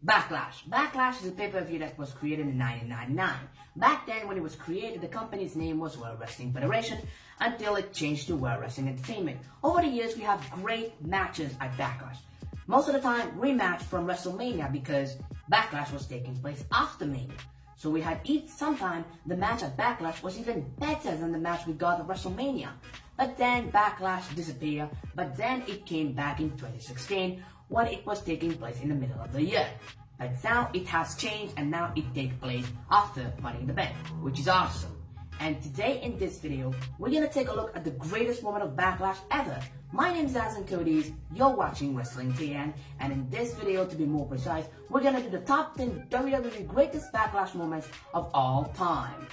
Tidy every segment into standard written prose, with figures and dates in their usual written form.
Backlash. Backlash is a pay-per-view that was created in 1999. Back then, when it was created, the company's name was World Wrestling Federation until it changed to World Wrestling Entertainment. Over the years, we have great matches at Backlash. Most of the time, rematch from WrestleMania because Backlash was taking place after Mania. So we had sometimes the match at Backlash was even better than the match we got at WrestleMania. But then Backlash disappeared, but then it came back in 2016 when it was taking place in the middle of the year. But now it has changed and now it takes place after Money in the Bank, which is awesome. And today in this video, we're gonna take a look at the greatest moment of Backlash ever. My name is Azan Codies, you're watching Wrestling TN, and in this video, to be more precise, we're gonna do the top 10 WWE greatest Backlash moments of all time.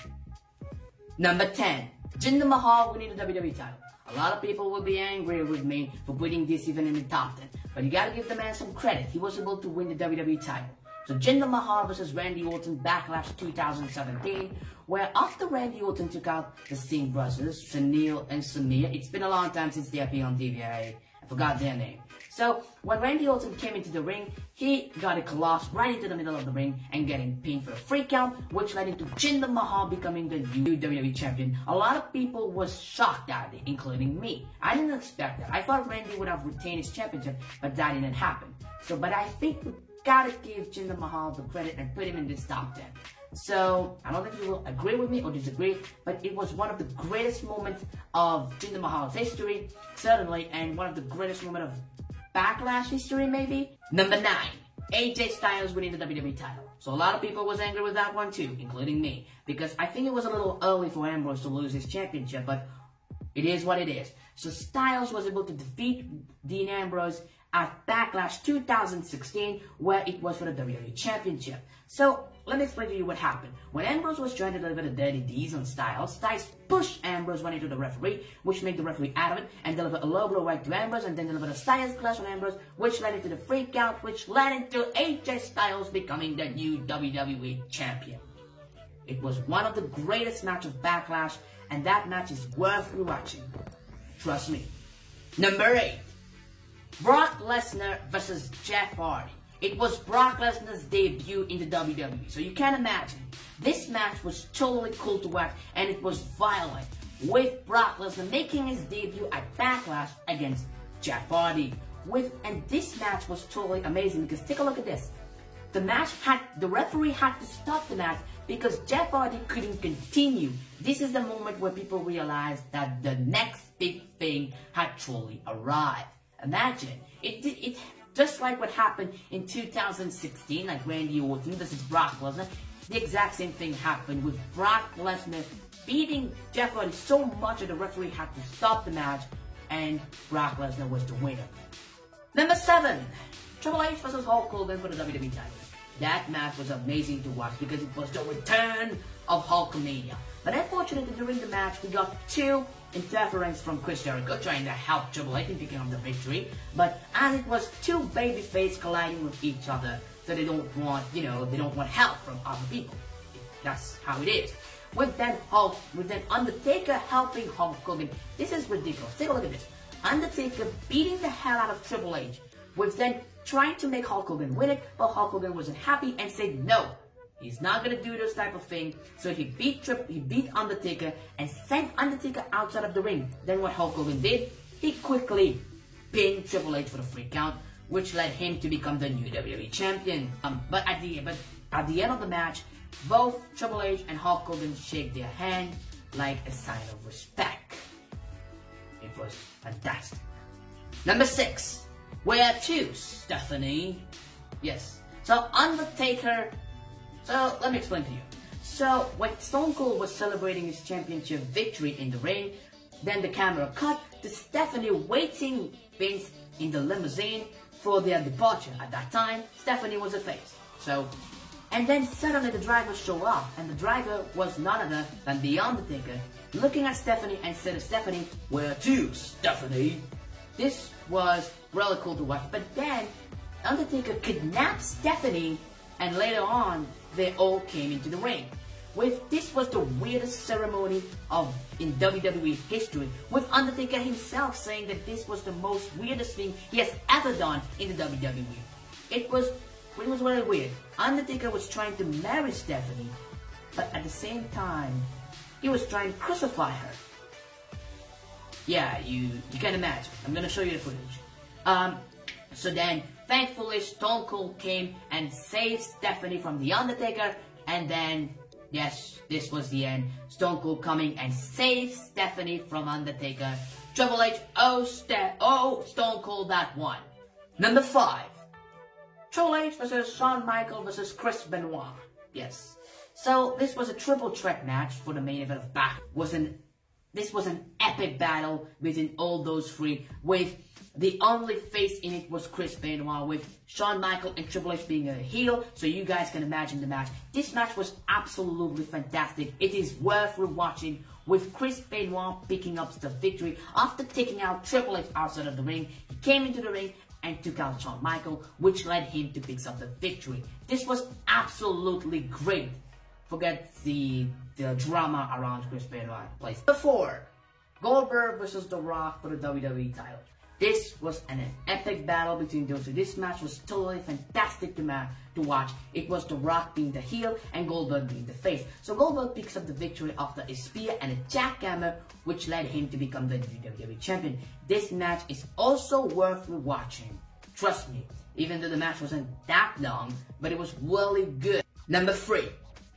Number 10, Jinder Mahal winning the WWE title. A lot of people will be angry with me for putting this even in the top 10, but you gotta give the man some credit. He was able to win the WWE title. So Jinder Mahal versus Randy Orton Backlash 2017, where after Randy Orton took out the Singh brothers, Sunil and Samir, it's been a long time since they appeared on TV, I forgot their name. So when Randy Orton came into the ring, he got a coloss right into the middle of the ring and getting pinned for a free count, which led into Jinder Mahal becoming the new WWE champion. A lot of people was shocked at it, including me. I didn't expect that. I thought Randy would have retained his championship, but that didn't happen. But I think we gotta give Jinder Mahal the credit and put him in this top 10. So, I don't know if you will agree with me or disagree, but it was one of the greatest moments of Jinder Mahal's history, certainly, and one of the greatest moments of Backlash history, maybe. Number 9, AJ Styles winning the WWE title. So a lot of people was angry with that one too, including me, because I think it was a little early for Ambrose to lose his championship, but it is what it is. So Styles was able to defeat Dean Ambrose at Backlash 2016, where it was for the WWE Championship. So, let me explain to you what happened. When Ambrose was trying to deliver the Dirty Deeds on Styles, Styles pushed Ambrose right into the referee, which made the referee out of it, and delivered a low blow right to Ambrose, and then delivered a Styles Clash on Ambrose, which led into the freak out, which led into AJ Styles becoming the new WWE Champion. It was one of the greatest matches of Backlash, and that match is worth rewatching. Trust me. Number 8. Brock Lesnar versus Jeff Hardy. It was Brock Lesnar's debut in the WWE, so you can imagine. This match was totally cool to watch, and it was violent, with Brock Lesnar making his debut at Backlash against Jeff Hardy. And this match was totally amazing because take a look at this. The referee had to stop the match because Jeff Hardy couldn't continue. This is the moment where people realized that the next big thing had truly arrived. Imagine, it just like what happened in 2016, like Randy Orton versus Brock Lesnar. The exact same thing happened with Brock Lesnar beating Jeff Hardy so much that the referee had to stop the match, and Brock Lesnar was the winner. Number 7, Triple H versus Hulk Hogan for the WWE title. That match was amazing to watch because it was the return of Hulkamania. But unfortunately, during the match, we got 2 interference from Chris Jericho trying to help Triple H in picking up the victory. But as it was 2 babyface colliding with each other, so they don't want, they don't want help from other people. That's how it is. With then Undertaker helping Hulk Hogan. This is ridiculous. Take a look at this. Undertaker beating the hell out of Triple H. With then trying to make Hulk Hogan win it, but Hulk Hogan wasn't happy and said no. He's not gonna do this type of thing. So he beat Undertaker and sent Undertaker outside of the ring. Then what Hulk Hogan did, he quickly pinned Triple H for the free count, which led him to become the new WWE champion. But at the end of the match, both Triple H and Hulk Hogan shake their hand like a sign of respect. It was fantastic. Number 6, where to, Stephanie? Yes. So Undertaker. So, let me explain to you. So, when Stone Cold was celebrating his championship victory in the ring, then the camera cut to Stephanie waiting Vince in the limousine for their departure. At that time, Stephanie was a face. And then suddenly the driver showed up, and the driver was none other than The Undertaker, looking at Stephanie and said to Stephanie, "Where to, Stephanie?" This was really cool to watch, but then Undertaker kidnapped Stephanie, and later on, they all came into the ring. This was the weirdest ceremony in WWE history, with Undertaker himself saying that this was the most weirdest thing he has ever done in the WWE. It was which was very weird. Undertaker was trying to marry Stephanie, but at the same time, he was trying to crucify her. Yeah, you can imagine. I'm gonna show you the footage. So then, thankfully, Stone Cold came and saved Stephanie from The Undertaker, and then, yes, this was the end. Stone Cold coming and saved Stephanie from Undertaker. Triple H, Stone Cold that one. Number 5. Triple H versus Shawn Michaels versus Chris Benoit. Yes. So, this was a triple threat match for the main event of Backlash. This was an epic battle between all those three, with the only face in it was Chris Benoit, with Shawn Michaels and Triple H being a heel, so you guys can imagine the match. This match was absolutely fantastic. It is worth rewatching, with Chris Benoit picking up the victory after taking out Triple H outside of the ring. He came into the ring and took out Shawn Michaels, which led him to pick up the victory. This was absolutely great. Forget the drama around Chris Benoit place. Number 4, Goldberg versus The Rock for the WWE title. This was an epic battle between those two. This match was totally fantastic to watch. It was The Rock being the heel and Goldberg being the face. So Goldberg picks up the victory after a spear and a jackhammer, which led him to become the WWE champion. This match is also worth rewatching. Trust me, even though the match wasn't that long, but it was really good. Number 3,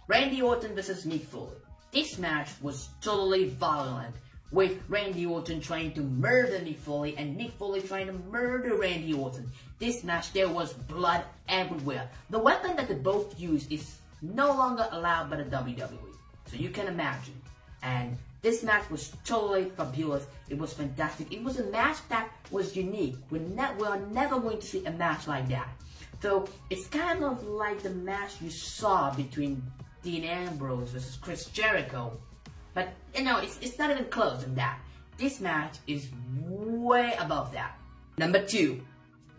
Randy Orton versus Mick Foley. This match was totally violent, with Randy Orton trying to murder Mick Foley and Mick Foley trying to murder Randy Orton. This match, there was blood everywhere. The weapon that they both used is no longer allowed by the WWE, so you can imagine. And this match was totally fabulous. It was fantastic. It was a match that was unique. We are never going to see a match like that. So it's kind of like the match you saw between Dean Ambrose versus Chris Jericho. But, you know, it's not even close on that. This match is way above that. Number 2,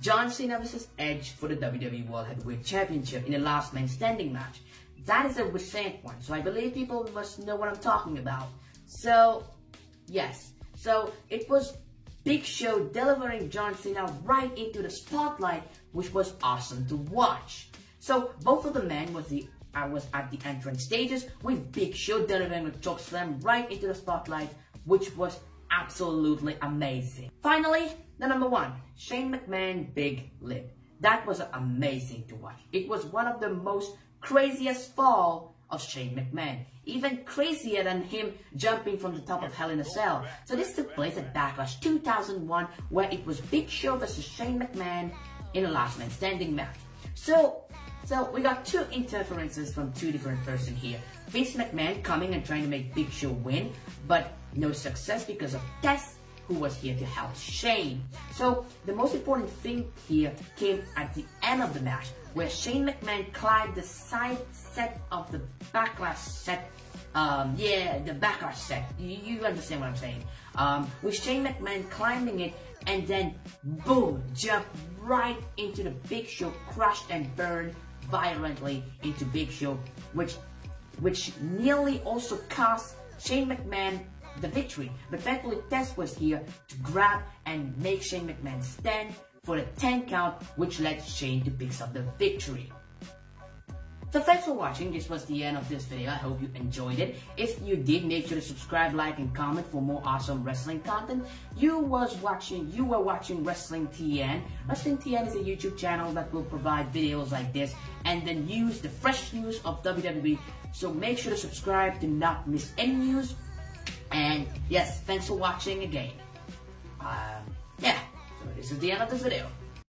John Cena versus Edge for the WWE World Heavyweight Championship in a last man standing match. That is a recent one, so I believe people must know what I'm talking about. So, yes. So, it was Big Show delivering John Cena right into the spotlight, which was awesome to watch. So, both of the men was at the entrance stages, with Big Show delivering a chokeslam right into the spotlight, which was absolutely amazing. Finally, the number 1, Shane McMahon Big Lip. That was amazing to watch. It was one of the most craziest fall of Shane McMahon, even crazier than him jumping from the top of Hell in a Cell. So this took place at Backlash 2001, where it was Big Show versus Shane McMahon in a last man standing match. So we got 2 interferences from 2 different persons here. Vince McMahon coming and trying to make Big Show win, but no success because of Test, who was here to help Shane. So the most important thing here came at the end of the match, where Shane McMahon climbed the side set of the Backlash set. The Backlash set. You understand what I'm saying. With Shane McMahon climbing it, and then boom, jumped right into the Big Show, crushed and burned violently into Big Show, which nearly also cost Shane McMahon the victory. But thankfully Test was here to grab and make Shane McMahon stand for the 10 count, which led Shane to pick up the victory. So thanks for watching. This was the end of this video. I hope you enjoyed it. If you did, make sure to subscribe, like, and comment for more awesome wrestling content. You were watching Wrestling TN. Wrestling TN is a YouTube channel that will provide videos like this and then use the fresh news of WWE. So make sure to subscribe to not miss any news. And yes, thanks for watching again. So this is the end of this video.